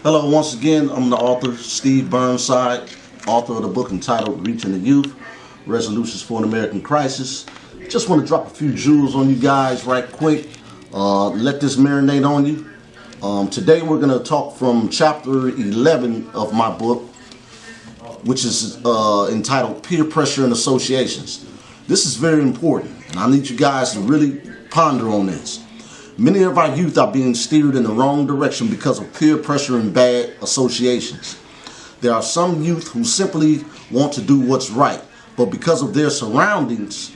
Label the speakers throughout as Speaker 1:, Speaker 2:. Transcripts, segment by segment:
Speaker 1: Hello, once again, I'm the author, Steve Burnside, author of the book entitled Reaching the Youth, Resolutions for an American Crisis. Just want to drop a few jewels on you guys right quick. Let this marinate on you. Today we're going to talk from chapter 11 of my book, which is entitled Peer Pressure and Associations. This is very important, and I need you guys to really ponder on this. Many of our youth are being steered in the wrong direction because of peer pressure and bad associations. There are some youth who simply want to do what's right, but because of their surroundings,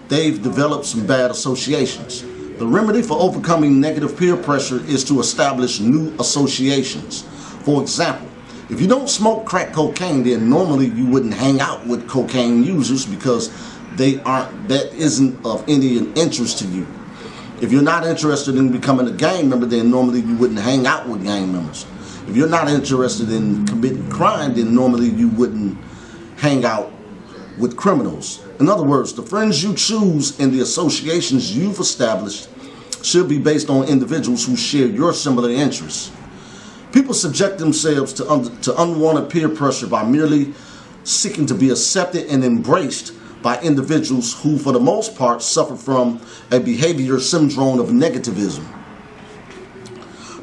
Speaker 1: they've developed some bad associations. The remedy for overcoming negative peer pressure is to establish new associations. For example, if you don't smoke crack cocaine, then normally you wouldn't hang out with cocaine users because that isn't of any interest to you. If you're not interested in becoming a gang member, then normally you wouldn't hang out with gang members. If you're not interested in committing crime, then normally you wouldn't hang out with criminals. In other words, the friends you choose and the associations you've established should be based on individuals who share your similar interests. People subject themselves to unwanted peer pressure by merely seeking to be accepted and embraced by individuals who, for the most part, suffer from a behavior syndrome of negativism.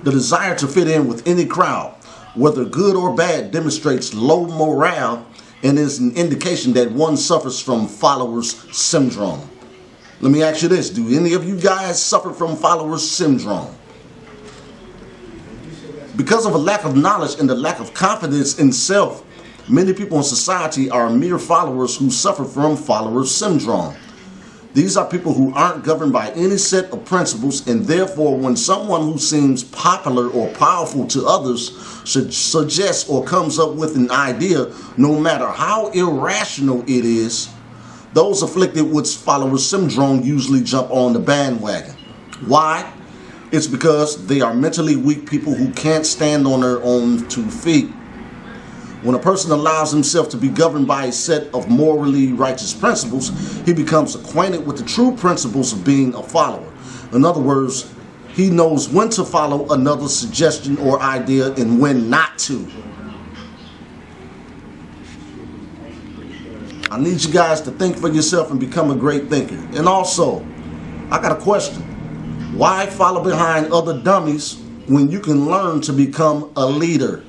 Speaker 1: The desire to fit in with any crowd, whether good or bad, demonstrates low morale and is an indication that one suffers from followers syndrome. Let me ask you this: do any of you guys suffer from followers syndrome? Because of a lack of knowledge and the lack of confidence in self, many people in society are mere followers who suffer from follower syndrome. These are people who aren't governed by any set of principles, and therefore when someone who seems popular or powerful to others suggests or comes up with an idea, no matter how irrational it is, those afflicted with follower syndrome usually jump on the bandwagon. Why? It's because they are mentally weak people who can't stand on their own 2 feet. When a person allows himself to be governed by a set of morally righteous principles, he becomes acquainted with the true principles of being a follower. In other words, he knows when to follow another suggestion or idea and when not to. I need you guys to think for yourself and become a great thinker. And also, I got a question. Why follow behind other dummies when you can learn to become a leader?